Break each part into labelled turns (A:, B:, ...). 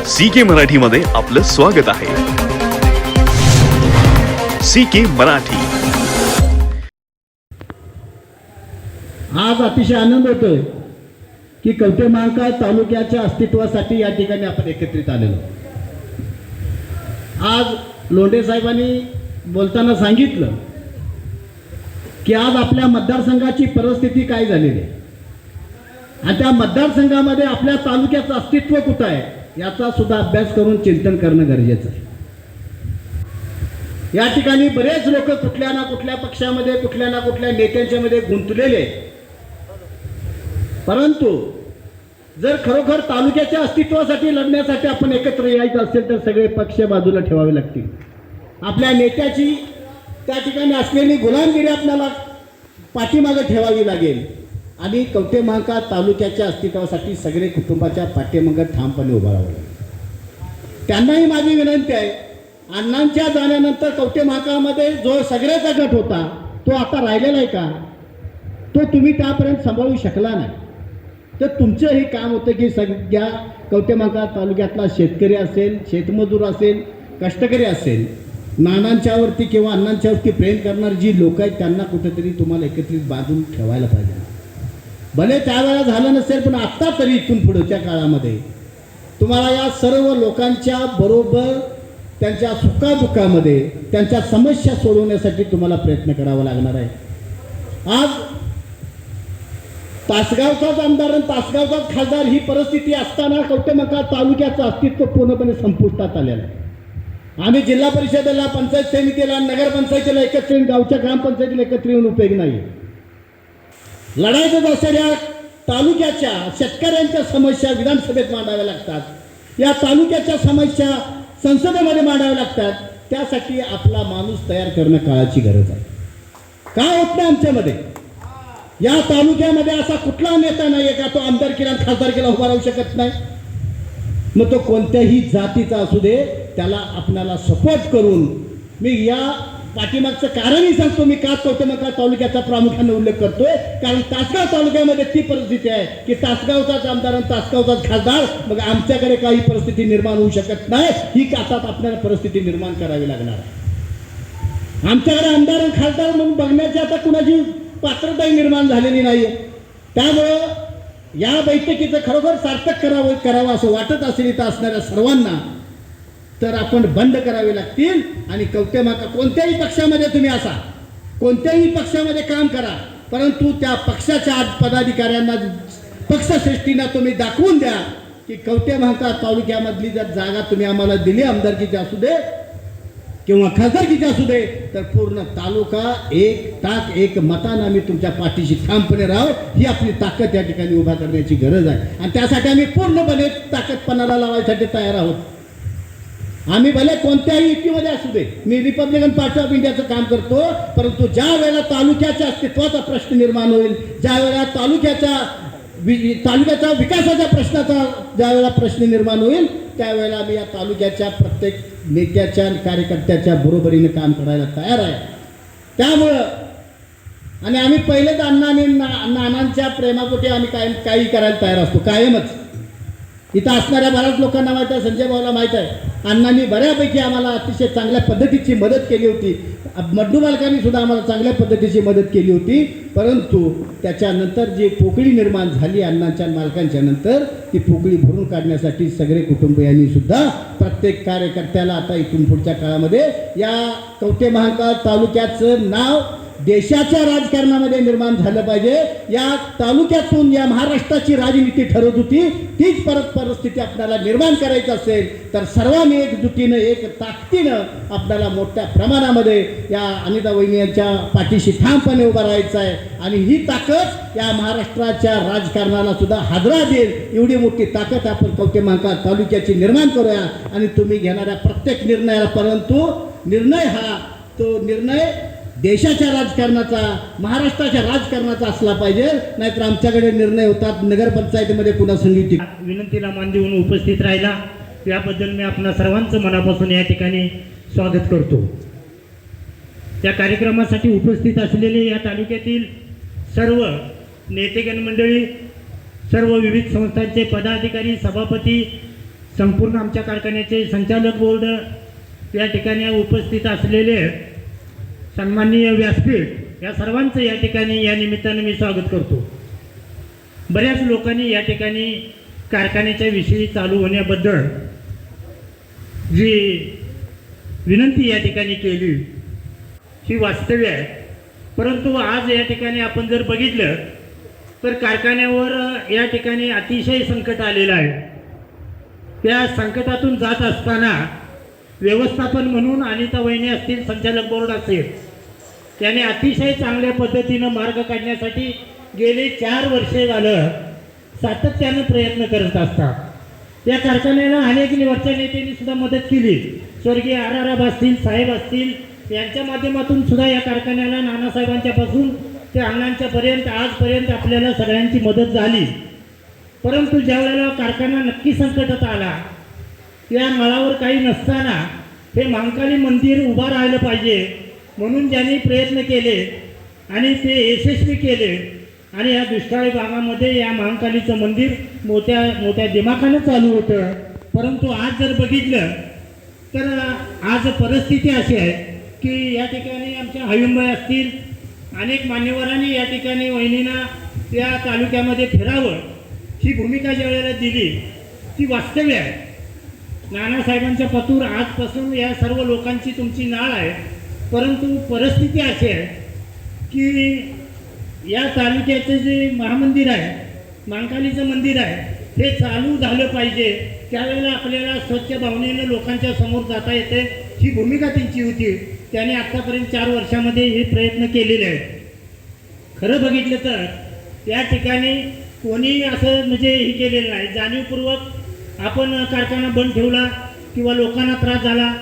A: CK मराठीमध्ये आपलं स्वागत आहे. CK मराठी.
B: आज अतिशय आनंद होतोय की कवठे महांकाळ तालुक्याच्या अस्तित्वासाठी या ठिकाणी आपण एकत्रित आलेलो. आज लोंढे साहेबांनी बोलताना सांगितलं की आज आपल्या मतदारसंघाची परिस्थिती काय झालेली आहे आणि त्या मतदारसंघामध्ये आपल्या तालुक्याचं अस्तित्व कुठं आहे याचा सुद्धा अभ्यास करून चिंतन करणं गरजेचं आहे. या ठिकाणी बरेच लोक कुठल्या ना कुठल्या पक्षामध्ये कुठल्या ना कुठल्या नेत्यांच्या मध्ये गुंतलेले, परंतु जर खरोखर तालुक्याच्या अस्तित्वासाठी लढण्यासाठी आपण एकत्र यायचं असेल तर सगळे पक्ष बाजूला ठेवावे लागतील. आपल्या नेत्याची त्या ठिकाणी असलेली गुलामगिरी आपल्याला पाठीमागे ठेवावी लागेल आणि कवठे महांकाळ तालुक्याच्या अस्तित्वासाठी सगळे कुटुंबाच्या पाठीमागे ठामपणे उभा राहावं लागेल. त्यांनाही माझी विनंती आहे, अण्णांच्या जाण्यानंतर कवठे महांकाळमध्ये जो सगळ्याचा गट होता तो आता राहिलेला आहे का? तो तुम्ही त्यापर्यंत सांभाळू शकला नाही. तर तुमचं हे काम होतं की सगळ्या कवठे महांकाळ तालुक्यातला शेतकरी असेल, शेतमजूर असेल, कष्टकरी असेल, नानांच्यावरती किंवा अण्णांच्यावरती प्रेम करणारी जी लोक आहेत त्यांना कुठेतरी तुम्हाला एकत्रित बांधून ठेवायला पाहिजे. भले त्यावेळेला झालं नसेल पण आत्ता तरी इथून पुढच्या काळामध्ये तुम्हाला या सर्व लोकांच्या बरोबर त्यांच्या सुखादुःखामध्ये त्यांच्या समस्या सोडवण्यासाठी तुम्हाला प्रयत्न करावा लागणार आहे. आज तासगावचाच आमदार आणि तासगावचाच खासदार ही परिस्थिती असताना कवठे महांकाळ तालुक्याचं अस्तित्व पूर्णपणे संपुष्टात आलेलं आहे. आम्ही जिल्हा परिषदेला, पंचायत समितीला, नगरपंचायतीला एकत्र येऊन, गावच्या ग्रामपंचायतीला एकत्र येऊन उपयोग नाही. लढायचं असेल या तालुक्याच्या शेतकऱ्यांच्या समस्या विधानसभेत मांडाव्या लागतात, या तालुक्याच्या समस्या संसदेमध्ये मांडाव्या लागतात. त्यासाठी आपला माणूस तयार करणं काळाची गरज आहे. काय होत नाही आमच्यामध्ये, या तालुक्यामध्ये असा कुठला नेता नाही आहे का तो आमदारकीला खासदारकीला उभा राहू शकत नाही. मग तो कोणत्याही जातीचा असू दे त्याला आपल्याला सपोर्ट करून, मी या पाठीमागचं कारणही सांगतो, मी का कवठे महांकाळ तालुक्याचा प्रामुख्याने उल्लेख करतोय कारण तासगाव तालुक्यामध्ये ती परिस्थिती आहे की तासगावचाच आमदार आणि तासगावचाच खासदार, मग आमच्याकडे काही परिस्थिती निर्माण होऊ शकत नाही. ही आता आपल्याला परिस्थिती निर्माण करावी लागणार आहे. आमच्याकडे आमदार आणि खासदार म्हणून बघण्याची आता कुणाची पात्रताही निर्माण झालेली नाही. त्यामुळं या बैठकीचं खरोखर सार्थक करावं असं वाटत असेल इथं असणाऱ्या सर्वांना तर आपण बंद करावे लागतील. आणि कवठे महांकाळ कोणत्याही पक्षामध्ये तुम्ही असा, कोणत्याही पक्षामध्ये काम करा, परंतु त्या पक्षाच्या पदाधिकाऱ्यांना, पक्षश्रेष्ठींना तुम्ही दाखवून द्या की कवठे महांकाळ तालुक्यामधली जर जागा तुम्ही आम्हाला दिली, आमदारकीची असू दे किंवा खासदारकीची असू दे, तर पूर्ण तालुका एक टाक एक मतानं आम्ही तुमच्या पाठीशी ठामपणे राहू. ही आपली ताकद या ठिकाणी उभा करण्याची गरज आहे आणि त्यासाठी आम्ही पूर्णपणे ताकदपणाला लावायसाठी तयार आहोत. आम्ही भले कोणत्याही युतीमध्ये असू दे, मी रिपब्लिकन पार्टी ऑफ इंडियाचं काम करतो, परंतु ज्या वेळेला तालुक्याच्या अस्तित्वाचा प्रश्न निर्माण होईल, ज्या वेळेला तालुक्याच्या विकासाच्या प्रश्नाचा ज्या वेळेला प्रश्न निर्माण होईल त्यावेळेला आम्ही या तालुक्याच्या प्रत्येक नेत्याच्या आणि कार्यकर्त्याच्या बरोबरीने काम करायला तयार आहे. त्यामुळं आणि आम्ही पहिलेच नानांच्या प्रेमापोटी आम्ही काही करायला तयार असतो कायमच. इथं असणाऱ्या बऱ्याच लोकांना माहीत आहे, संजय भाऊला माहीत आहे, अण्णांनी बऱ्यापैकी आम्हाला अतिशय चांगल्या पद्धतीची मदत केली होती. मड्डू मालकांनी सुद्धा आम्हाला चांगल्या पद्धतीची मदत केली होती. परंतु त्याच्यानंतर जी पोकळी निर्माण झाली अण्णांच्या मालकांच्या नंतर, ती पोकळी भरून काढण्यासाठी सगळे कुटुंबियांनी सुद्धा प्रत्येक कार्यकर्त्याला आता इथून पुढच्या काळामध्ये या कवठे महांकाळ तालुक्याचं नाव देशाच्या राजकारणामध्ये निर्माण झालं पाहिजे. या तालुक्यातून या महाराष्ट्राची राजनीती ठरत होती, तीच परत परिस्थिती आपल्याला निर्माण करायची असेल तर सर्वांनी एकजुटीनं एक ताकदीनं आपल्याला मोठ्या प्रमाणामध्ये या अनिता वहिनी यांच्या पाठीशी ठामपणे उभा राहायचं आहे. आणि ही ताकद या महाराष्ट्राच्या राजकारणाला सुद्धा हादरा देईल एवढी मोठी ताकद आपण कवठे महांकाळ तालुक्याची निर्माण करूया. आणि तुम्ही घेणाऱ्या प्रत्येक निर्णयाला, परंतु निर्णय हा तो निर्णय देशाच्या राजकारणाचा, महाराष्ट्राच्या राजकारणाचा असला पाहिजे. नाहीतर आमच्याकडे निर्णय होतात नगरपंचायतीमध्ये पुन्हा संयुक्ती.
C: विनंतीला मान देऊन उपस्थित राहिला याबद्दल मी आपणा सर्वांचं मनापासून या ठिकाणी स्वागत करतो. त्या कार्यक्रमासाठी उपस्थित असलेले या तालुक्यातील सर्व नेतेगण मंडळी, सर्व विविध संस्थांचे पदाधिकारी, सभापती, संपूर्ण आमच्या कारखान्याचे संचालक बोर्ड, या ठिकाणी उपस्थित असलेले सन्माननीय व्यासपीठ, या सर्वांचं या ठिकाणी या निमित्तानं मी स्वागत करतो. बऱ्याच लोकांनी या ठिकाणी कारखान्याच्या विषयी चालू होण्याबद्दल जी विनंती या ठिकाणी केली ही वास्तव्य आहे. परंतु आज या ठिकाणी आपण जर बघितलं तर कारखान्यावर या ठिकाणी अतिशय संकट आलेलं आहे. त्या संकटातून जात असताना व्यवस्थापन म्हणून अनिता वहिनी असतील, संचालक बोर्ड असेल, त्याने अतिशय चांगल्या पद्धतीनं मार्ग काढण्यासाठी गेले 4 वर्षे झालं सातत्यानं प्रयत्न करत असतात. या कारखान्याला अनेक निवडच्या नेत्यांनी सुद्धा मदत केली. स्वर्गीय आर असतील, साहेब असतील, यांच्या माध्यमातून सुद्धा या कारखान्याला नानासाहेबांच्या पासून ते अण्णांच्या पर्यंत आजपर्यंत आपल्याला सगळ्यांची मदत झाली. परंतु ज्या वेळेला कारखाना नक्की संकटात आला, या मळावर काही नसताना हे महाकाली मंदिर उभं राहिलं पाहिजे म्हणून ज्यांनी प्रयत्न केले आणि ते यशस्वी केले आणि या दुष्काळी भागामध्ये या महाकालीचं मंदिर मोठ्या मोठ्या दिमाखानं चालू होतं. परंतु आज जर बघितलं तर आज परिस्थिती अशी आहे की या ठिकाणी आमच्या हयुंबाई असतील, अनेक मान्यवरांनी या ठिकाणी वहिनींना या तालुक्यामध्ये फिरावं ही भूमिका ज्या वेळेला दिली ती वास्तव्य आहे. नानासाहेबांच्या पतूर आजपासून या सर्व लोकांची तुमची नाळ आहे. परंतु परिस्थिती अशी आहे की या तालुक्याचं जे महामंदिर आहे, महाकालीचं मंदिर आहे, हे चालू झालं पाहिजे. त्यावेळेला आपल्याला स्वच्छ भावनेनं लोकांच्या समोर जाता येते ही भूमिका त्यांची होती. त्याने आत्तापर्यंत 4 वर्षामध्ये हे प्रयत्न केलेले आहेत. खरं बघितलं तर या ठिकाणी कोणी असं म्हणजे हे केलेलं नाही. जाणीवपूर्वक आपण कारखाना बंद ठेवला किंवा लोकांना त्रास झाला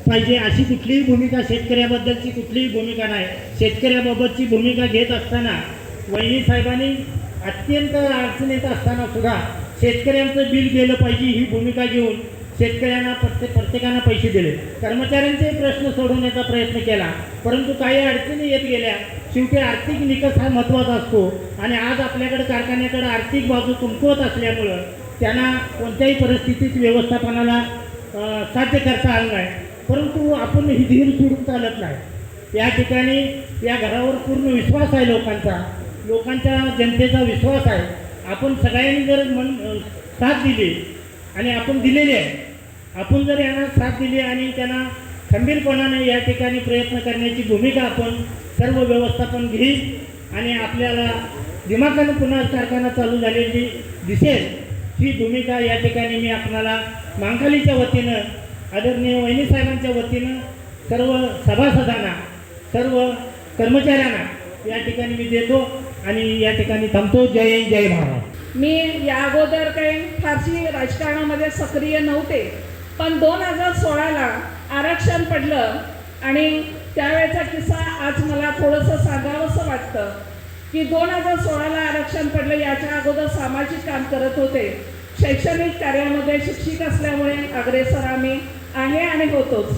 C: पाहिजे अशी कुठलीही भूमिका, शेतकऱ्याबद्दलची कुठलीही भूमिका नाही. शेतकऱ्याबाबतची भूमिका घेत असताना वहिनी साहेबांनी अत्यंत अडचणीत असताना सुद्धा शेतकऱ्यांचं बिल गेलं पाहिजे ही भूमिका घेऊन शेतकऱ्यांना प्रत्येकांना पैसे दिले. कर्मचाऱ्यांचे प्रश्न सोडवण्याचा प्रयत्न केला. परंतु काही अडचणी येत गेल्या. शेवटी आर्थिक निकष हा महत्त्वाचा असतो आणि आज आपल्याकडे कारखान्याकडे आर्थिक बाजू कमकुवत असल्यामुळं त्यांना कोणत्याही परिस्थितीत व्यवस्थापनाला साध्य करता आलं नाही. परंतु आपण ही धीर सोडून चालत नाही. या ठिकाणी या घरावर पूर्ण विश्वास आहे लोकांच्या जनतेचा विश्वास आहे. आपण सगळ्यांनी जर साथ दिली आणि आपण दिलेली आहे, आपण जर यांना साथ दिली आणि त्यांना खंबीरपणाने या ठिकाणी प्रयत्न करण्याची भूमिका आपण सर्व व्यवस्थापन घेईल आणि आपल्याला दिमाखानं पुन्हा कारखाना चालू झालेली दिसेल ही भूमिका या ठिकाणी मी आपणाला महाकालीच्या वतीनं, आदरणीय वहिनी साहेबांच्या वतीनं, सर्व सभासदांना, सर्व कर्मचाऱ्यांना या ठिकाणी मी देतो आणि या ठिकाणी थांबतो. जय हिंद, जय महाराष्ट्र.
D: मी या अगोदर काही फारशी राजकारणामध्ये सक्रिय नव्हते, पण 2016ला आरक्षण पडलं आणि त्यावेळेचा किस्सा आज मला थोडंसं सांगावंसं वाटतं की 2016ला आरक्षण पडलं. याच्या अगोदर सामाजिक काम करत होते. शैक्षणिक कार्यामध्ये शिक्षिक असल्यामुळे अग्रेसर आम्ही आहे आणि होतोच.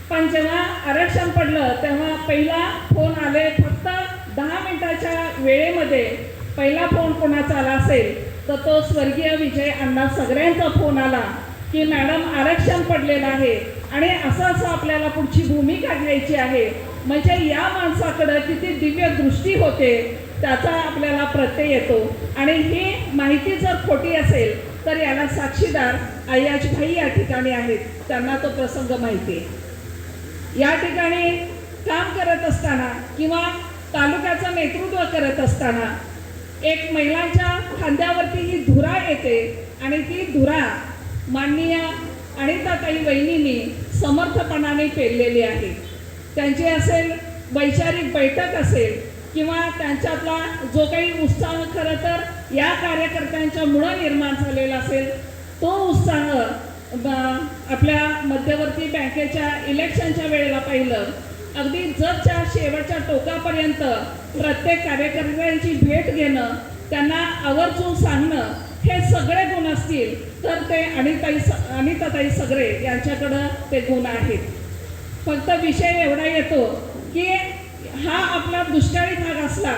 D: पण जेव्हा आरक्षण पडलं तेव्हा पहिला फोन आले, फक्त 10 मिनिटाच्या वेळेमध्ये पहिला फोन कोणाचा आला असेल तर तो स्वर्गीय विजय अण्णा सगळ्यांचा फोन आला की मॅडम आरक्षण पडलेलं आहे आणि असं आपल्याला पुढची भूमिका घ्यायची आहे. म्हणजे या माणसाकडं किती दिव्य दृष्टी होते त्याचा आपल्याला प्रत्यय येतो. आणि ही माहिती जर खोटी असेल तर याला साक्षीदार अय्याजभाई या ठिकाणी आहेत, त्यांना तो प्रसंग माहिती आहे. या ठिकाणी काम करत असताना किंवा तालुक्याचं नेतृत्व करत असताना एक महिलांच्या खांद्यावरती ही धुरा येते आणि ती धुरा माननीय अनिताताई वहिनींनी समर्थपणाने पेरलेली आहे. त्यांची असेल वैचारिक बैठक असेल किंवा त्यांच्यातला जो काही उत्साह खरं तर या कार्यकर्त्यांच्या मुळे निर्माण झालेला असेल, तो उत्साह आपल्या मध्यवर्ती बँकेच्या इलेक्शनच्या वेळेला पाहिलं, अगदी जगच्या शेवटच्या टोकापर्यंत प्रत्येक कार्यकर्त्यांची भेट घेणं, त्यांना आवर्जून सांगणं, हे सगळे गुण असतील तर ते अनिताताई सगळे यांच्याकडं ते गुण आहेत. फक्त विषय एवढा येतो की हा आपला दुष्काळी भाग असला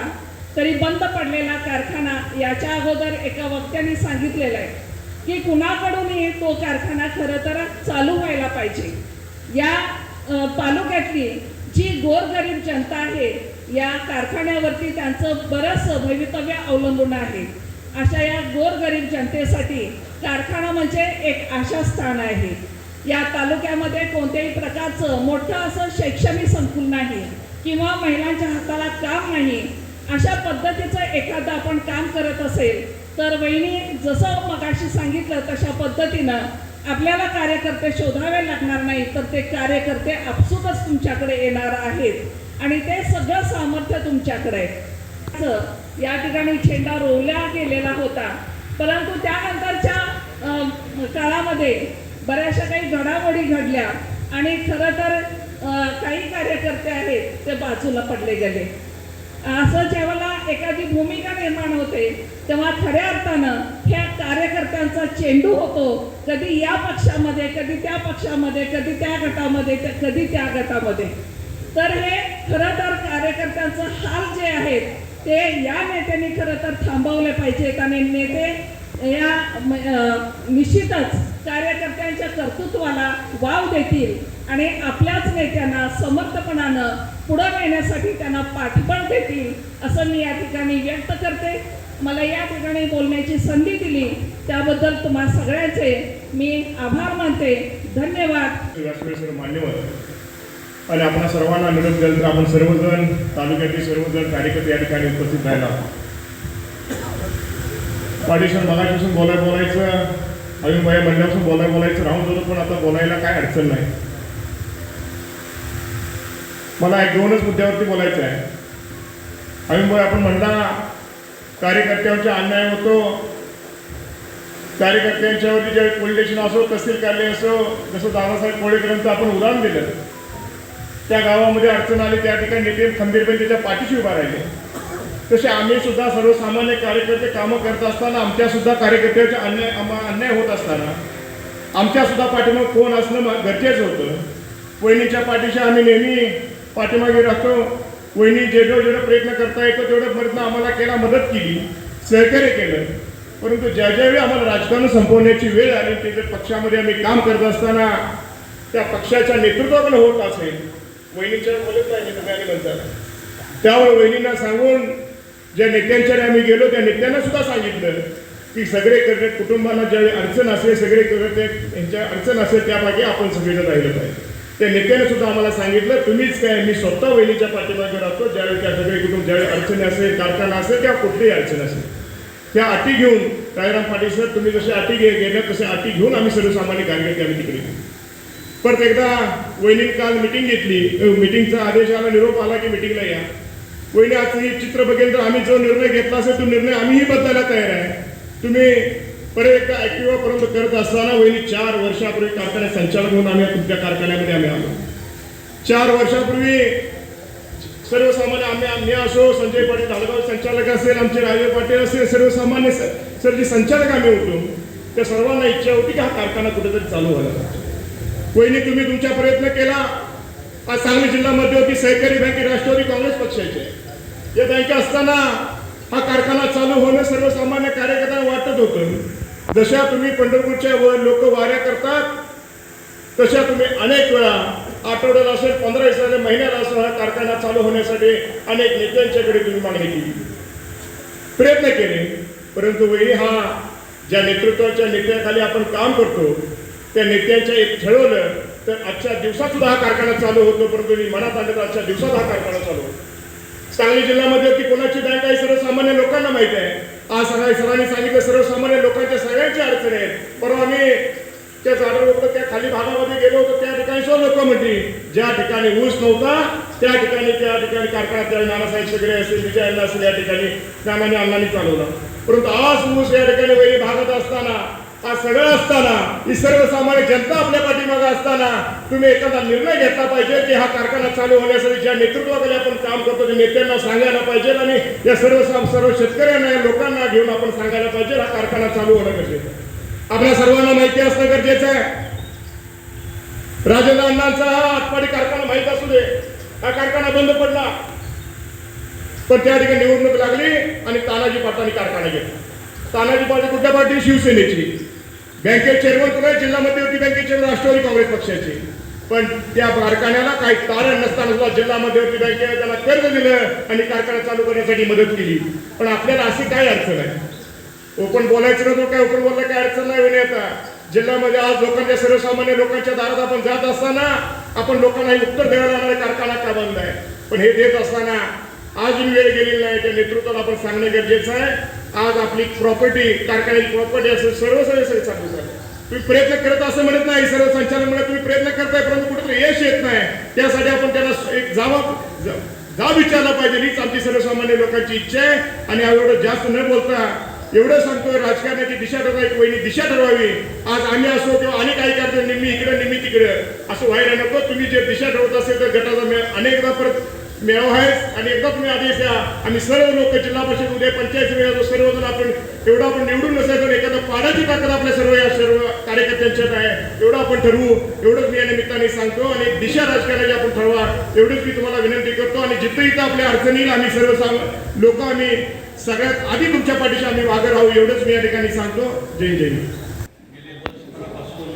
D: तरी बंद पडलेला कारखाना, याच्या अगोदर एका वक्त्याने सांगितलेलं आहे की कुणाकडूनही तो कारखाना खरं तर चालू व्हायला पाहिजे. या तालुक्यातली जी गोरगरीब जनता आहे या कारखान्यावरती त्यांचं बरंचसं भवितव्य अवलंबून आहे. अशा या गोरगरीब जनतेसाठी कारखाना म्हणजे एक आशास्थान आहे. या तालुक्यामध्ये कोणत्याही प्रकारचं मोठं असं शैक्षणिक संकुल नाही किंवा महिलांच्या हाताला काम नाही. अशा पद्धतीचं एखादं आपण काम करत असेल तर वहिनी जसं मगाशी सांगितलं तशा पद्धतीनं आपल्याला कार्यकर्ते शोधावे लागणार नाही, तर ते कार्यकर्ते आपसूकच तुमच्याकडे येणार आहेत आणि ते सगळं सामर्थ्य तुमच्याकडे आहे. या ठिकाणी झेंडा रोवला गेलेला होता, परंतु त्यानंतरच्या काळामध्ये बऱ्याचशा काही घडामोडी घडल्या आणि खरं तर काही कार्यकर्ते आहेत ते बाजूला पडले गेले. असं जेव्हा एखादी भूमिका निर्माण होते तेव्हा खऱ्या अर्थानं ह्या कार्यकर्त्यांचा चेंडू होतो, कधी या पक्षामध्ये, कधी त्या पक्षामध्ये, कधी त्या गटामध्ये, कधी त्या गटामध्ये. तर हे खरं तर कार्यकर्त्यांचं हाल जे आहेत ते या नेत्यांनी खरं तर थांबवले पाहिजेत आणि नेते या निश्चितच कार्यकर्त्यांच्या कर्तृत्वाला वाव देतील आणि आपल्याच नेत्यांना समर्थपणानं पुढे नेण्यासाठी त्यांना पाठबळ देतील असं मी या ठिकाणी व्यक्त करते. मला या ठिकाणी बोलण्याची संधी दिली त्याबद्दल तुम्हा सगळ्यांचे मी आभार मानते. धन्यवाद.
E: मान्यवर आणि आपण सर्वांना निरोप दिला तर आपण सर्वजण तालुक्यातील सर्वजण कार्यकर्ते या ठिकाणी उपस्थित राहिला. पाठीशन मगापासून बोलायचं अजून वया म्हणल्यापासून बोलायचं राहून जातो, पण आता बोलायला काय अडचण नाही. मला एक दोनच मुद्द्यावरती बोलायचं आहे. अजून आपण म्हणला कार्यकर्त्यांचा अन्याय होतो, कार्यकर्त्यांच्यावरती जे पोलीस स्टेशन असो, तहसील कार्यालय असो, जसं दादासाहेब कोळेकरांचं आपण उदाहरण दिलं, त्या गावामध्ये अडचण आली त्या ठिकाणी नेते खंबीरपणे त्याच्या पाठीशी उभा राहिले. तसे आम्ही सुद्धा सर्वसामान्य कार्यकर्ते कामं करत असताना आमच्या सुद्धा कार्यकर्त्याचे अन्याय होत असताना आमच्या सुद्धा पाठीमाग कोण असणं गरजेचं होतं. वहिनीच्या पाठीशी आम्ही नेहमी पाठीमागे राहतो. वहिनी जेवढं प्रयत्न करता येतो तेवढं प्रयत्न आम्हाला केला, मदत केली, सहकार्य केलं. परंतु ज्यावेळी आम्हाला राजकारण संपवण्याची वेळ आली ते जर पक्षामध्ये आम्ही काम करत असताना त्या पक्षाच्या नेतृत्वाकडे होत असेल, वहिनीच्या बोलत नाही मी नंतर त्यावर वहिनींना सांगून ज्या नेत्यांच्याकडे आम्ही गेलो त्या नेत्यांना सुद्धा सांगितलं की सगळे कुटुंबाला ज्यावेळी अडचण असेल, सगळे यांच्या अडचण असेल त्यामागे आपण सगळेजण राहिलं पाहिजे. त्या नेत्याने सुद्धा आम्हाला सांगितलं तुम्हीच काय, मी स्वतः वहिनीच्या पाठीमागे राहतो. ज्यावेळी त्या सगळे कुटुंब ज्यावेळी अडचणी असेल, कारखाना असेल किंवा कुठलीही अडचण असेल त्या अटी घेऊन रायराम पाटील सर तुम्ही जसे अटी गेल्या तसे अटी घेऊन आम्ही सर्वसामान्य कार्यकर्ते आम्ही तिकडे. परत एकदा वहिनी काल मिटिंग घेतली, मिटिंगचा आदेश आला, निरोप आला की मिटिंगला या. वहिनी आज हे चित्र बघेल तर आम्ही जो निर्णय घेतला असेल तो निर्णय आम्हीही बदलायला तयार आहे. तुम्ही परत एकदा ॲक्टिव्हापर्यंत करत असताना वहिनी 4 वर्षापूर्वी कारखान्यात संचालक म्हणून आम्ही तुमच्या कारखान्यामध्ये आम्ही आलो. 4 वर्षापूर्वी सर्वसामान्य आम्ही असो, संजय पाटील धालगाव संचालक असेल, आमचे राजे पाटील असेल, सर्वसामान्य सर जे संचालक आम्ही होतो त्या सर्वांना इच्छा होती की हा कारखाना कुठेतरी चालू व्हायला. वहिनी तुम्ही तुमचा प्रयत्न केला. आज सांगली जिल्ह्यामध्ये होती सहकारी बँक राष्ट्रवादी काँग्रेस पक्षाचे या बँका असताना हा कारखाना चालू होणं सर्वसामान्य कार्यकर्त्यांना वाटत होतं. जशा तुम्ही पंढरपूरच्या वर लोक वाऱ्या करतात तशा तुम्ही अनेक वेळा आठवड्याला असेल, 15 दिवसाला, महिन्याला असं हा कारखाना चालू होण्यासाठी अनेक नेत्यांच्याकडे तुम्ही मागणी केली, प्रयत्न केले. परंतु वहिनी हा ज्या नेतृत्वाच्या नेत्याखाली आपण काम करतो त्या नेत्यांच्या एक ठरवलं तर आजच्या दिवसात सुद्धा हा कारखाना चालू होतो. परंतु मी मनात आणलं तर आजच्या दिवसात हा कारखाना चालू होतो. सांगली जिल्ह्यामध्ये ती कोणाची बँक आहे सर्वसामान्य लोकांना माहिती आहे. आज सरांनी सांगितलं सर्वसामान्य लोकांच्या सगळ्यांची अडचणी आहेत. परवा आम्ही त्या झाडावर त्या खाली भागामध्ये गेलो होतो त्या ठिकाणी सो लोक म्हटली ज्या ठिकाणी ऊस नव्हता त्या ठिकाणी कारखाना त्या नानासाहेब सगळे असेल, विजय अण्णा असेल, या ठिकाणी नानांनी अण्णांनी चालवला. परंतु आज ऊस या ठिकाणी वैरी भागात असताना, आज सगळं असताना, ही सर्वसामान्य जनता आपल्या पाठीमागे असताना तुम्ही एखादा निर्णय घेतला पाहिजे की हा कारखाना चालू होण्यासाठी ज्या नेतृत्वाखाली आपण काम करतो त्या नेत्यांना सांगायला पाहिजे आणि या सर्व शेतकऱ्यांना लोकांना घेऊन आपण सांगायला पाहिजे हा कारखाना चालू होणं गरजेचं आहे. आपल्या सर्वांना माहिती असणं गरजेचं आहे. राजेंद्र अण्णांचा हा आटपाडी कारखाना माहीत असू दे, हा कारखाना बंद पडला पण त्या ठिकाणी निवडणूक लागली आणि तानाजी पाटलांनी कारखाना घेतला. तानाजी पाटील कुठल्या पार्टी? शिवसेनेची. बँकेचे चेअरमन कोण आहे? जिल्हा मध्यवर्ती बँकेचे चेअरमन राष्ट्रवादी काँग्रेस पक्षाचे. पण त्या कारखान्याला काही कारण नसताना सुद्धा जिल्हा मध्यवर्ती बँकेने त्याला कर्ज दिलं आणि कारखाना चालू करण्यासाठी मदत केली. पण आपल्याला अशी काय अडचण आहे? ओपन बोलायचं नव्हतं काय? ओपन बोलला काय अडचण नाही होणे. आता जिल्ह्यामध्ये आज लोकांच्या, सर्वसामान्य लोकांच्या दारात आपण जात असताना आपण लोकांना हे उत्तर द्यायला लागणारे कारखाना का बंद आहे. पण हे देत असताना अजून वेळ गेलेली नाही. त्या नेतृत्वाला आपण सांगणं गरजेचं आहे. आज आपली प्रॉपर्टी, कारखान्याची प्रॉपर्टी असेल, सर्व चालू झालं. तुम्ही प्रयत्न करत असं म्हणत नाही, सर्व संचालक म्हणत तुम्ही प्रयत्न करताय, परंतु कुठेतरी यश येत नाही. त्यासाठी आपण त्याला एक जाब विचारला पाहिजे. हीच आमची सर्वसामान्य लोकांची इच्छा आहे. आणि एवढं जास्त न बोलता एवढं सांगतोय, राजकारणाची दिशा ठरवायची, वहिनी दिशा ठरवावी. आज आम्ही असो किंवा अनेक काही करतो, निम्मी इकडे निम्मी तिकडे असं व्हायला नको. तुम्ही जे दिशा ठरवत असेल तर गटाचा अनेकदा परत मेळावा आहे आणि एकदा तुम्ही आदेश द्या. आम्ही सर्व लोक, जिल्हा परिषद उद्या पंचायत समिती सर्वजण आपण एवढं आपण निवडून नसायचं, एखादा पाडाची ताकद आपल्या सर्व कार्यकर्त्यांच्यात आहे. एवढं आपण ठरवू, एवढंच मी या निमित्ताने सांगतो. आणि एक दिशा राजकारणाची आपण ठरवा, एवढंच मी तुम्हाला विनंती करतो. आणि जिथं इथं आपल्या अडचणीला आम्ही सर्व लोक आम्ही सगळ्यात आधी तुमच्या पाठीशी आम्ही वागत राहू, एवढंच मी या ठिकाणी सांगतो. जय जय.
F: गेले वर्षापासून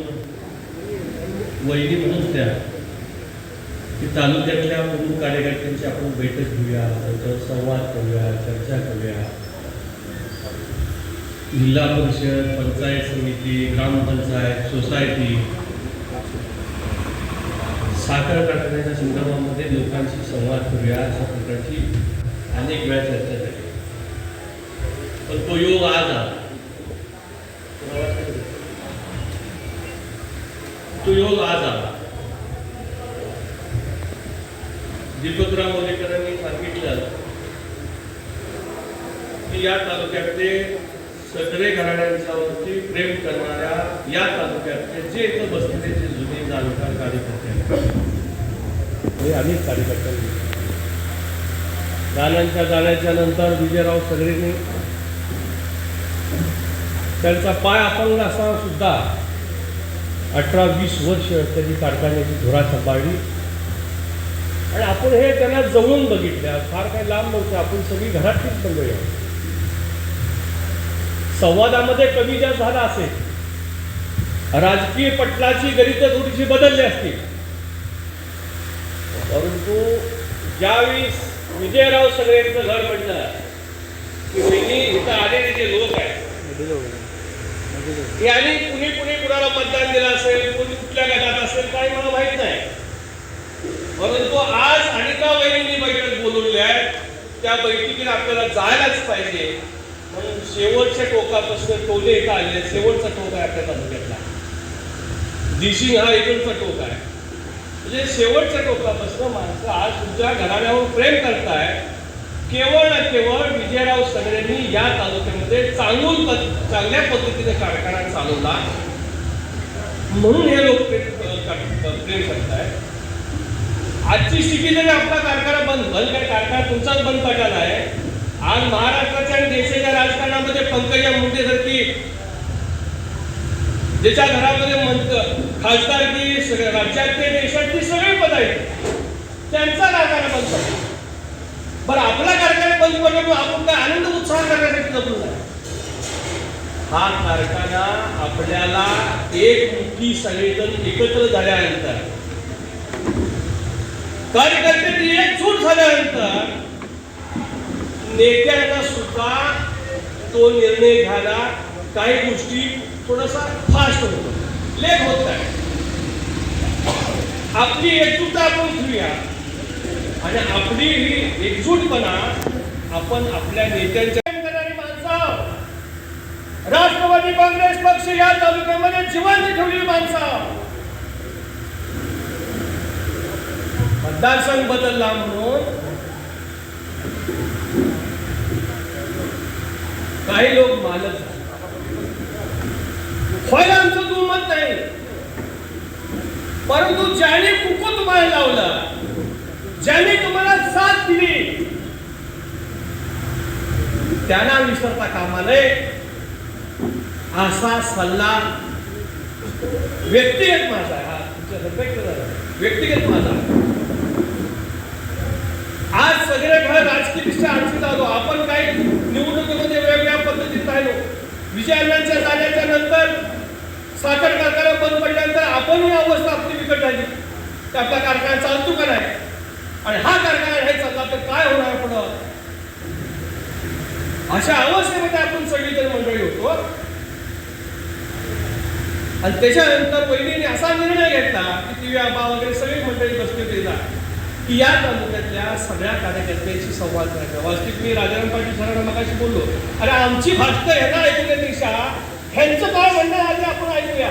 F: वहिनी म्हणून त्या की तालुक्यातल्या प्रमुख कार्यकर्त्यांची आपण बैठक घेऊया, त्यांच्यावर संवाद करूया, चर्चा करूया. जिल्हा परिषद, पंचायत समिती, ग्रामपंचायत, सोसायटी, साखर कारखान्याच्या संदर्भामध्ये लोकांशी संवाद करूया, अशा प्रकारची अनेक वेळा चर्चा झाली. पण तो योग आज आला. तो योग आज आला. दीपकराव मोरेकरांनी सांगितलं की या तालुक्यातले सगळे घराण्यांच्यावरती प्रेम करणाऱ्या या तालुक्यातले जे इथं बसलेले जे जुने जाणकार कार्यकर्ते हे अनेक कार्यकर्त्यांनी नानांच्या जाण्याच्या नंतर विजयराव सगळेंनी त्यांचा पाय अपंग असताना सुद्धा 18-20 वर्ष त्यांनी कारखान्याची धुरा सांभाळली. आणि आपण हे त्यांना जवळून बघितल्या, फार काही लांब नव्हतं. आपण सगळी घरातलीच मंडळी आहोत. संवादामध्ये कमी जास्त झाला असेल, राजकीय पटलाची गणित थोडीशी बदलली असतील, परंतु ज्यावेळी विजयराव सगळ्यांचं घर पडलं की वहिनी इथं आलेले जे लोक आहेत आणि कुणी कुणाला मतदान दिलं असेल, कुणी कुठल्या गटात असेल, काही मला माहित नाही. परंतु आज अनिता वहिनींनी बैठक बोलवली आहे. त्या बैठकीला आपल्याला जायलाच पाहिजे. म्हणून शेवटच्या टोकापासून टोले इथं आले. शेवटचा टोक आहे आपल्या तालुक्यातला. दिशिंग हा एकूणचा टोक आहे. म्हणजे शेवटच्या टोकापासून माणसं आज तुमच्या घराण्यावर प्रेम करताय. केवळ ना केवळ विजयराव सगळ्यांनी या तालुक्यामध्ये चांगल्या पद्धतीने कारखाना चालवला म्हणून हे लोक प्रेम करताय. आजची स्थिती जरी आपला कारखाना बंद काय कारखाना तुमचाच बंद पडला आहे. आज महाराष्ट्राच्या आणि देशाच्या राजकारणामध्ये पंकजा मुंडे सारखी ज्याच्या घरामध्ये खासदारकी राज्यातले देशातली सगळे पद आहेत त्यांचा कारखाना बंद पडला. बरं आपला कारखाना बंद पडला आपण काय आनंद उत्साह करण्यासाठी जमलो नाही. हा कारखाना आपल्याला एक मुठी सगळेजण एकत्र झाल्यानंतर, कार्यकर्त्यांची एकजूट झाल्यानंतर नेत्यांना सुद्धा तो निर्णय घ्यायला काही गोष्टी थोडासा फास्ट होतो, लेट होत आहे. आपली एकजूटता आपण घेऊया आणि आपली ही एकजूटपणा आपण आपल्या नेत्यांच्या माणसं, राष्ट्रवादी काँग्रेस पक्ष या तालुक्यामध्ये जिवंत ठेवली माणसं. मतदारसंघ बदलला म्हणून काही लोक मालक व्हायला आमचं दुर्मत नाही. परंतु ज्याने कुकू तुम्हाला लावलं, ज्याने तुम्हाला साथ दिली त्यांना विसरता कामा नये असा सल्ला व्यक्तिगत माझा आहे. हा तुमच्या व्यक्तिगत माझा. आज सगळे घर राजकीयदृष्ट्या अडचणीत आलो. आपण काही निवडणुकीमध्ये वेगवेगळ्या पद्धतीत राहिलो. विजयाच्या जाण्याच्या नंतर साखर कारखाना बंद पडल्यानंतर आपण ही अवस्था आपली बिकट झाली तर आपला कारखाना चालतो का नाही आणि हा कारखाना नाही चालला तर काय होणार पुढं अशा अवस्थेमध्ये आपण सगळीकडे मंडळी होतो आणि त्याच्यानंतर वहिनीने असा निर्णय घेतला की ती आबा वगैरे सगळी मंडळी बसली तिला की या तालुक्यातल्या सगळ्या कार्यकर्त्यांशी संवाद करायचा. वास्तविक मी राजाराम पाटील सरांना मगाशी बोललो अरे आमची भाषण ह्यांना ऐकण्यापेक्षा ह्यांचं काय म्हणणं आधी आपण ऐकूया.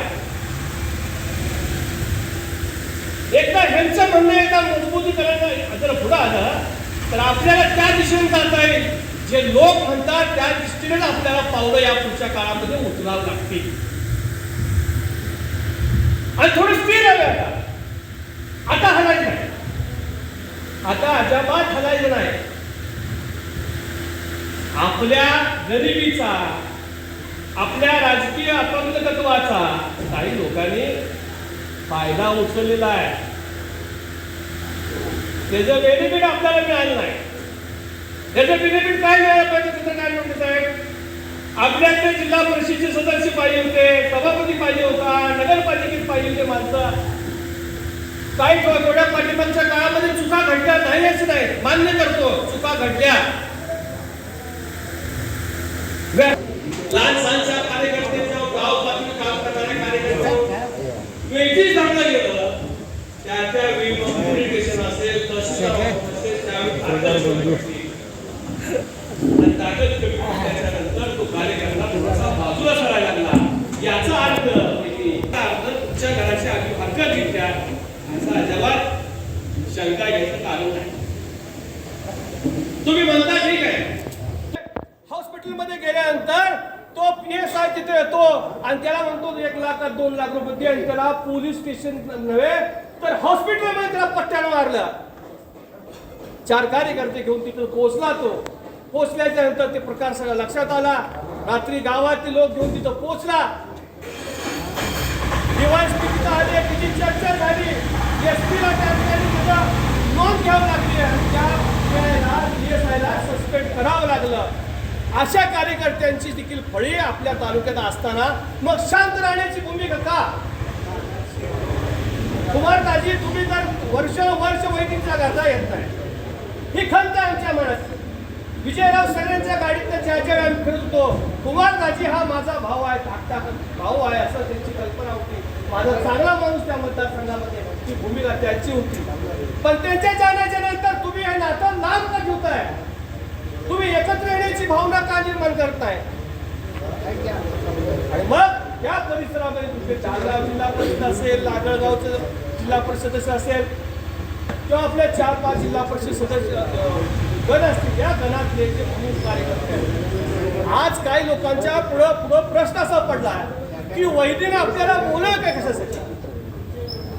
F: एकदा ह्यांचं म्हणणं एकदा मजबूतीकरण जर पुढं आलं तर आपल्याला त्या दिशेने जाता येईल. जे लोक म्हणतात त्या दृष्टीनेच आपल्याला पावलं या पुढच्या काळामध्ये उचलावं लागतील आणि थोडं स्थिर आहे. आता हलायचं नाही, आता अजिबात हलायचं नाही. आपल्या गरिबीचा आपल्या राजकीय अपंगत्वाचा काही लोकांनी फायदा उचललेला आहे. त्याचं बेनिफिट आपल्याला मिळालं नाही. त्याचं बेनिफिट काय मिळालं पाहिजे त्याचं काय म्हणते साहेब. आपल्याकडे जिल्हा परिषदेचे सदस्य पाहिजे होते, सभापती पाहिजे होता, नगरपालिकेत पाहिजे होते माणसं. काही थोड्या पाठिंबाच्या काळामध्ये चुका घडल्या नाही असं नाही, मान्य करतो चुका घडल्या. लहान सहानच्या कार्यकर्त्यांच्या गाव पातळीवर काम करणाऱ्या कार्यकर्त्यांच्या वेगळीच धरलं गेलं. त्या वेळी पोलीस स्टेशन असेल तहसीलदार असेल त्यावेळी ताकद कमी त्याच्यानंतर तो कार्यकर्ता थोडासा बाजूला सरायला लागला. याचा अर्थ तुमच्या घराची आधी हरकत घेतल्या याचा अजिबात शंका घ्यायचं कारण नाही. तुम्ही म्हणता ठीक आहे. हॉस्पिटलमध्ये गेल्यानंतर तो PSI तिथे येतो आणि त्याला म्हणतो 1 लाख 2 लाख रुपये दे आणि त्याला पोलीस स्टेशन नव्हे तर हॉस्पिटलमध्ये त्याला पट्ट्यानं मारलं. 4 कार्यकर्ते घेऊन तिथे पोहोचला. तो पोहोचल्याच्या नंतर ते प्रकार सगळा लक्षात आला. रात्री गावातले लोक घेऊन तिथं पोहोचला. दिवाळी स्थितीत आले, तिची चर्चा झाली. SP ला त्या ठिकाणी तिथं नोंद घ्यावी लागली आणि त्या वेळेला PSI ला सस्पेंड करावं लागलं. अशा कार्यकर्त्यांची देखील फळी आपल्या तालुक्यात असताना मग शांत राहण्याची भूमिका का. कुमारदाजी तुम्ही जर वर्ष वैदिकच्या घरचा येत नाही ही खंत आमच्या मनात. विजयराव सगळ्यांच्या गाडीत ज्या ज्या आम्ही फिरत होतो कुमारदाजी हा माझा भाऊ आहे, धाकटा भाऊ आहे असं त्यांची कल्पना होती. माझा चांगला माणूस त्या मतदारसंघामध्ये ती भूमिका त्याची होती. पण त्यांच्या जाण्याच्या नंतर तुम्ही हे नातं लांब का ठेवताय. तुम्ही एकत्र येण्याची भावना का निर्माण करताय. आणि मग त्या परिसरामध्ये तुमचे चारगाव जिल्हा परिषद असेल, लाडळगावचं जिल्हा परिषद असेल किंवा आपल्या 4-5 जिल्हा परिषद सदस्य गण असतील या गणातले जे प्रमुख कार्यकर्ते आहेत. आज काही लोकांच्या पुढं प्रश्न असा पडला की वैद्यने आपल्याला बोलवलं काय कशासाठी,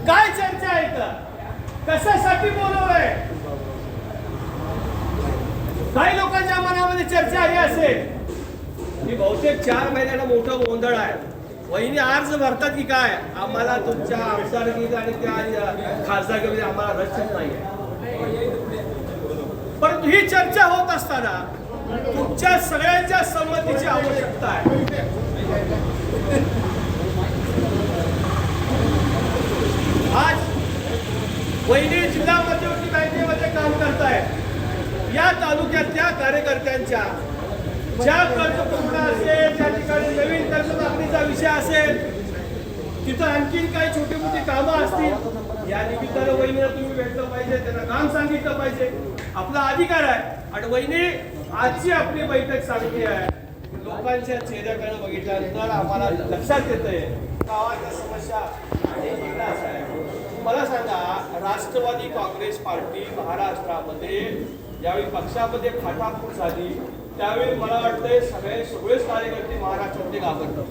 F: काय चर्चा आहे का, कशासाठी बोलवलंय. काही लोकांच्या मनामध्ये चर्चा ही असेल की बहुतेक 4 महिन्याला मोठं गोंधळ आहे. वहिनी अर्ज भरतात की काय आम्हाला तुमच्या आमदारकीत आणि त्या खासदारकीमध्ये आम्हाला रसच नाही आहे. परंतु ही चर्चा होत असताना तुमच्या सगळ्यांच्या संमतीची आवश्यकता आहे. आज वहिनी जिल्हा मध्यवर्ती बँकेमध्ये काम करतायत. या तालुक्यातल्या कार्यकर्त्यांच्या ज्या कर्जपुरवठा असेल त्या ठिकाणी नवीन कर्जमागणीचा विषय असेल तिथं आणखी काही छोटी मोठी कामं असतील या निमित्तानं वहिनीला तुम्ही भेटलं पाहिजे, त्यांना काम सांगितलं पाहिजे. आपला अधिकार आहे. आणि वहिनी आजची आपली बैठक सांगली आहे. लोकांच्या चेहऱ्याकडे बघितल्यानंतर आम्हाला लक्षात येतंय गावाच्या समस्या अनेक वेगळ्याच आहे. मला सांगा राष्ट्रवादी काँग्रेस पार्टी महाराष्ट्रामध्ये ज्यावेळी पक्षामध्ये फाटाफूट झाली त्यावेळी मला वाटतंय सगळेच कार्यकर्ते महाराष्ट्रामध्ये घाबरतात.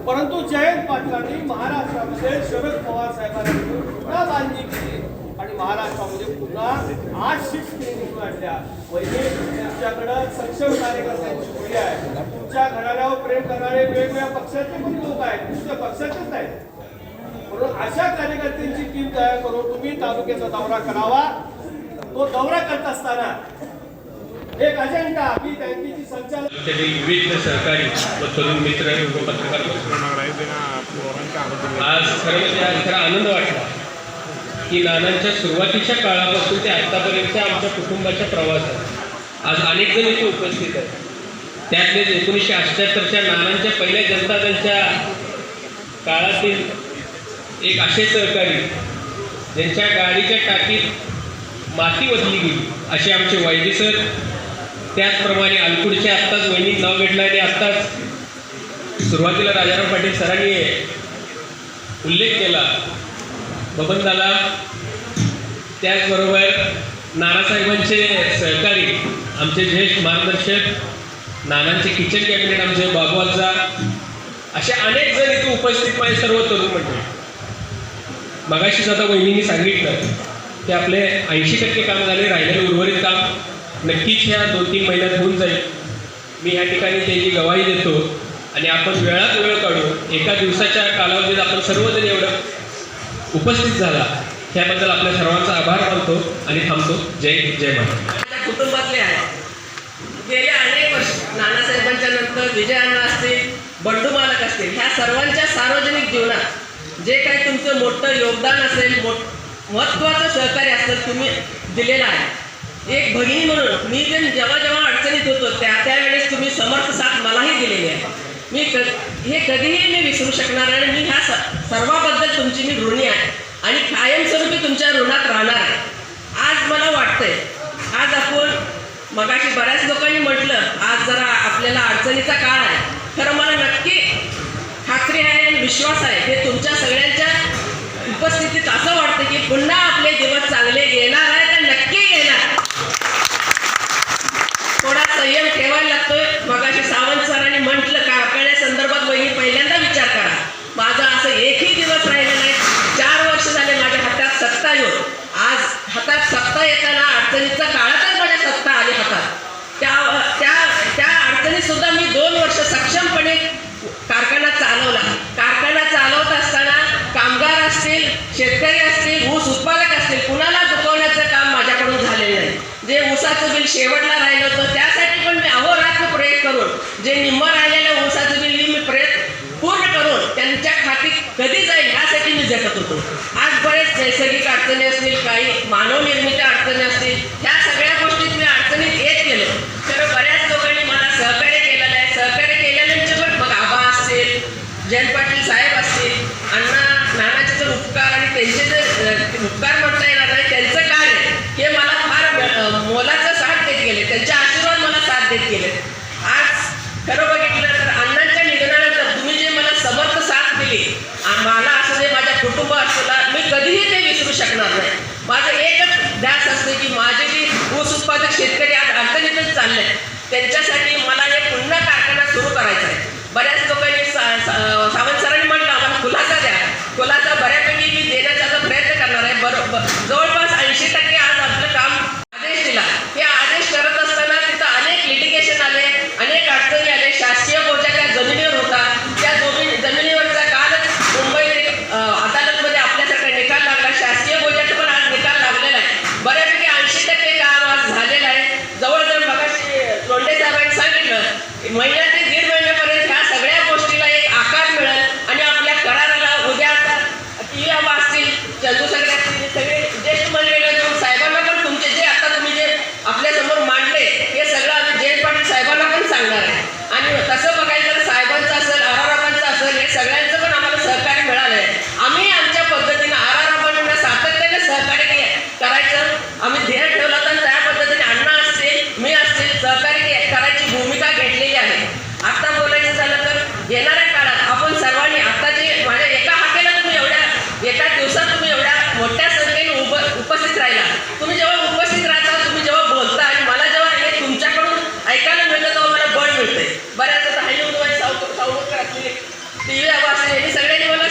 F: परंतु जयंत पाटलांनी महाराष्ट्रामध्ये शरद पवार साहेबांनी पुन्हा बांधणी केली आणि महाराष्ट्रामध्ये पुन्हा 8 सीट्स निवडून आणल्या. वैद्य तुमच्याकडं सक्षम कार्यकर्त्यांची पिढी आहे. तुमच्या घराण्यावर प्रेम करणारे वेगवेगळ्या पक्षाचे पण लोक आहेत, तुमच्या पक्षाचेच नाहीत. म्हणून अशा कार्यकर्त्यांची टीम तयार करून तुम्ही तालुक्याचा दौरा करावा. तो दौरा करत असताना एक अजेंडा आपली बँकेची संचालक विविध सरकारी व तरुण मित्र व पत्रकार
G: आज खरं म्हणजे आज खरा आनंद वाटला की नानांच्या सुरुवातीच्या काळापासून ते आत्तापर्यंतच्या आमच्या कुटुंबाच्या प्रवासात आज अनेक जण इथे उपस्थित आहेत. त्यातले 1978च्या नानांच्या पहिल्या जनता दलच्या काळातील एक असे सहकारी ज्यांच्या गाडीच्या टाकीत माती ओतली गेली असे आमचे वायदी सर. त्याचप्रमाणे अलीकडच्या आत्ताच वहिनी नाव घेतलं आणि आत्ताच सुरुवातीला राजाराम पाटील सरांनी उल्लेख केला बबनदादा. त्याचबरोबर नानासाहेबांचे सहकारी आमचे ज्येष्ठ मार्गदर्शक नानांचे किचन कॅबिनेट आमचे बाबूआजा असे अनेक जण इथे उपस्थित माझे सर्व तरुण मंडळी. मगाशीच आता वहिनींनी सांगितलं की आपले 80% काम झाले, राहिलेलं उर्वरित काम नक्कीच ह्या 2-3 महिन्यात होऊन जाईल. मी ह्या ठिकाणी त्याची गवाही देतो आणि आपण वेळात वेळ काढून एका दिवसाच्या कालावधीत आपण सर्वजण एवढं उपस्थित झाला त्याबद्दल आपल्या सर्वांचा आभार मानतो आणि थांबतो. जय जय महाराज.
H: कुटुंबातले आहे. गेल्या अनेक वर्ष नानासाहेबांच्या नंतर विजयाण्णा असतील, बंडू मालक असतील, ह्या सर्वांच्या सार्वजनिक जीवनात जे काही तुमचं मोठं योगदान असेल, महत्त्वाचं सहकार्य असेल तुम्ही दिलेलं आहे. एक भगिनी म्हणून मी जेव्हा अडचणीत होतो त्यावेळेस तुम्ही समर्थ साथ मलाही दिलेली आहे. हे कधीही मी विसरू शकणार नाही. मी ह्या सर्वाबद्दल तुमची मी ऋणी आहे आणि कायमस्वरूपी तुमच्या ऋणात राहणार आहे. आज मला वाटतंय आज आपण मगाशी बऱ्याच लोकांनी म्हटलं आज जरा आपल्याला अडचणीचा काळ आहे. खरं मला नक्की खात्री आहे आणि विश्वास आहे हे तुमच्या सगळ्यांच्या उपस्थितीत असं वाटतं की पुन्हा आपले दिवस चांगले येणार आहे तर नक्की येणार. थोडा संयम ठेवायला लागतोय. मगाशी सावंत सरांनी म्हटलं कारखान्यासंदर्भात वहिनी पहिल्यांदा विचार करा. माझा असं एकही दिवस राहिला नाही. 4 वर्ष झाले माझ्या हातात सत्ता येऊन. आज हातात सत्ता येताना अडचणीच्या काळातच माझ्या सत्ता आली हातात. त्या अडचणीत सुद्धा मी 2 वर्ष सक्षमपणे कारखाना चालवला. कारखाना चालवत असताना कामगार असतील, शेतकरी असतील, ऊस उत्पादक असतील, कुणाला दुखवण्याचं काम माझ्याकडून झालेलं नाही. जे ऊसाचं बिल शेवटला राहिलं होतं त्यासाठी पण मी अहोरात्र प्रयत्न करून जे निम्म राहिलेलं ऊसाचं बिल मी प्रयत्न पूर्ण करून त्यांच्या खाती कधी जाईल ह्यासाठी मी झटत होतो. आज बरेच नैसर्गिक अडचणी असतील, काही मानवनिर्मित अडचणी असतील, ह्या सगळ्या गोष्टीत मी अडचणीत येत गेलो. तर बऱ्याच लोकांनी मला सहकार्य केलेलं आहे. सहकार्य केल्यानंतर पण मग आबा असतील, जयंत पाटील साहेब असतील, नानाचे जर उपकार आणि त्यांचे जर उपकार म्हणता येणार नाही त्यांचं कार्य हे मला फार मोलाचं साथ देत गेले. त्यांचे आशीर्वाद मला साथ देत गेले. आज खरं बघितलं तर अण्णांच्या निधनानंतर तुम्ही जे मला समर्थ साथ दिली मला असं जे माझ्या कुटुंब असतं मी कधीही ते विसरू शकणार नाही. माझं एकच ध्यास असते की माझे जे ऊस उत्पादक शेतकरी आज अडचणीतच चालले त्यांच्यासाठी मला हे पुन्हा कारखाना सुरू करायचा आहे. बऱ्याच लोकांनी सावंत सरांनी म्हटलं आम्हाला खुलासा द्या. खुलासा बऱ्यापैकी मी देण्याचा प्रयत्न करणार आहे. जवळपास 80% आज आपलं काम आदेश दिला. हे आदेश करत असताना तिथं अनेक लिटिगेशन आले, अनेक अडचणी आले. शासकीय बोजा त्या जमिनीवर होता. त्या जमिनीवरचा कालच मुंबई अदालतमध्ये आपल्यासारखा निकाल लागला. शासकीय बोजाचा पण आज निकाल लागलेला आहे. बऱ्यापैकी 80% काम आज झालेलं आहे. जवळजवळ मगाशी लोंढे साहेबांनी सांगितलं महिन्यात ते 1.5 महिन्यापर्यंत ह्या सगळ्या गोष्टीला एक आकार मिळेल आणि आपल्या कराराला उद्या आता टीव्ही असतील, चंदू सगळे असतील, सगळे ज्येष्ठ मंडळीला घेऊन साहेबांना पण तुमचे जे आता तुम्ही जे आपल्यासमोर मांडले हे सगळं आम्ही जयंत पाटील साहेबांना पण सांगणार आहे. आणि तसं बघायचं तर साहेबांचं असेल, आराराबांचं असेल, हे सगळ्यांचं पण आम्हाला सहकार्य मिळालं आहे. आम्ही आमच्या पद्धतीनं आराराबांना सातत्याने सहकार्य करायचं आम्ही ध्येय ठेवलं तर त्या पद्धतीने अण्णा असतील, मी असतील सहकार्य करायची भूमिका घेतलेली आहे. आता बोलायचं झालं तर येणाऱ्या काळात आपण सर्वांनी आता जे माझ्या एका हाकेला तुम्ही एका दिवसात तुम्ही एवढ्या मोठ्या संख्येने उपस्थित राहिला. तुम्ही जेव्हा उपस्थित राहता, तुम्ही जेव्हा बोलता आणि मला जेव्हा हे तुमच्याकडून ऐकायला मिळतं तेव्हा मला बळ मिळते. बऱ्याच आता हायली उदवाई सावकर असलेली टीव्ही असले यांनी सगळ्यांनी मला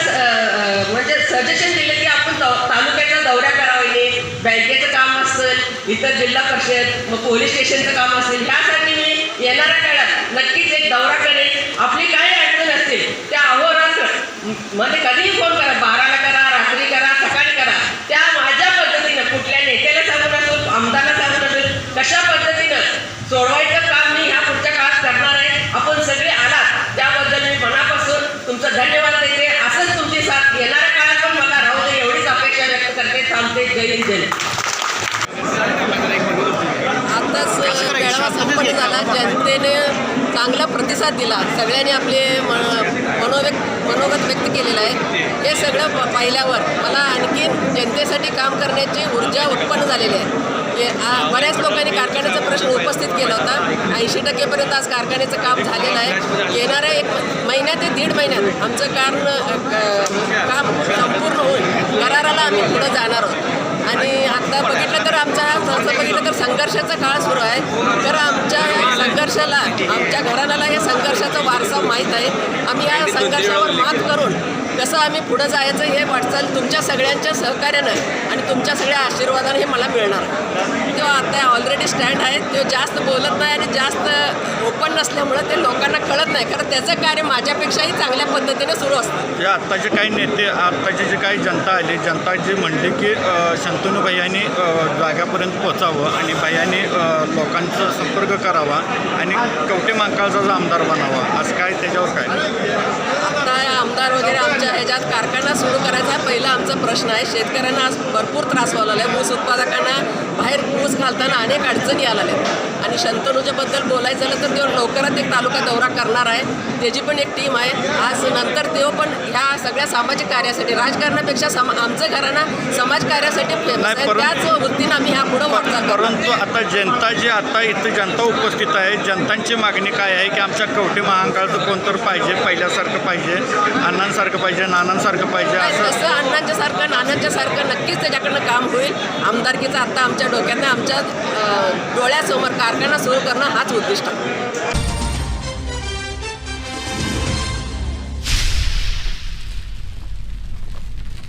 H: म्हणजे सजेशन दिले की आपण तालुक्याचा दौरा करावे, बँकेचं काम असेल, इतर जिल्हा परिषद, मग पोलीस स्टेशनचं काम असेल, ह्यासाठी मी येणाऱ्या काळात नक्कीच एक दौरा करेन. आपली काही अडचण असतील त्या अहोरात्र मध्ये कधीही फोन करा, 12ला करा, रात्री करा, सकाळी करा. त्या माझ्या पद्धतीनं कुठल्या नेत्याला सांगून असेल, आमदाराला सांगून असेल, कशा पद्धतीनं सोडवायचं काम मी ह्या पुढच्या काळात करणार आहे. आपण सगळे आलात त्याबद्दल मी मनापासून तुमचं धन्यवाद देते. असं एक गैरजन. आताच मेळावा संपन्न झाला. जनतेने चांगला प्रतिसाद दिला. सगळ्यांनी आपले मनोगत व्यक्त केलेलं आहे. हे सगळं पाहिल्यावर मला आणखीन जनतेसाठी काम करण्याची ऊर्जा उत्पन्न झालेली आहे. बऱ्याच लोकांनी कारखान्याचा प्रश्न उपस्थित केला होता. 80% आज कारखान्याचं काम झालेलं आहे. येणाऱ्या 1 महिन्यात ते 1.5 महिन्यात आमचं काम संपूर्ण होऊन कराराला आम्ही पुढं जाणार आहोत. आणि आता बघितलं तर बघितलं तर संघर्षाचा काळ सुरू आहे. तर आमच्या संघर्षाला, आमच्या घराण्याला या संघर्षाचा वारसा माहीत आहे. आम्ही या संघर्षावर मात करून कसं आम्ही पुढं जायचं हे वाटचाल तुमच्या सगळ्यांच्या सहकार्यानं आणि तुमच्या सगळ्या आशीर्वादानं हे मला मिळणार. तेव्हा आता ऑलरेडी स्टँड आहे. तो जास्त बोलत नाही आणि जास्त ओपन नसल्यामुळं ते लोकांना कळत नाही. कारण त्याचं कार्य माझ्यापेक्षाही चांगल्या पद्धतीने सुरू असतं.
I: जे आत्ताचे काही नेते, आत्ताची जी काही जनता आली, जनता जी म्हणली की शंतनू भैयांनी जाग्यापर्यंत पोचावं आणि भैयांनी लोकांचा संपर्क करावा आणि कवठे महांकाळचा आमदार बनावा, असं काय त्याच्यावर काय?
H: आता आमदार वगैरे आमच्या ह्याच्यात कारखाना सुरू करायचा पहिला आमचा प्रश्न आहे. शेतकऱ्यांना आज भरपूर त्रास व्हायला लागला आहे. ऊस उत्पादकांना बाहेर ऊस घालताना अनेक अडचणी यायला लागल्या. आणि शंतनूच्याबद्दल बोलायचं झालं तर तो लवकरात एक तालुका दौरा करणार आहे. त्याची पण एक टीम आहे. आज नंतर तो पण ह्या सगळ्या सामाजिक कार्यासाठी, राजकारणापेक्षा आमचं घराणं समाज कार्यासाठी फेमस आहे. त्याच वृत्तीनं आम्ही ह्या पुढं वाटचाल करू.
I: परंतु आता जनता जी आता इथं जनता उपस्थित आहे, जनतांची मागणी काय आहे की आमच्या कवठे महांकाळचं कोणतर पाहिजे, पहिल्यासारखं पाहिजे, अण्णांसारखं पाहिजे, नानांसारखं पाहिजे. असं
H: तसं अण्णांच्यासारखं नानांच्यासारखं नक्कीच त्याच्याकडनं काम होईल. आमदारकीचं आता आमच्या डोक्यात, आमच्या डोळ्यासमोर कारखाना सुरू करणं हाच उद्दिष्ट आहे.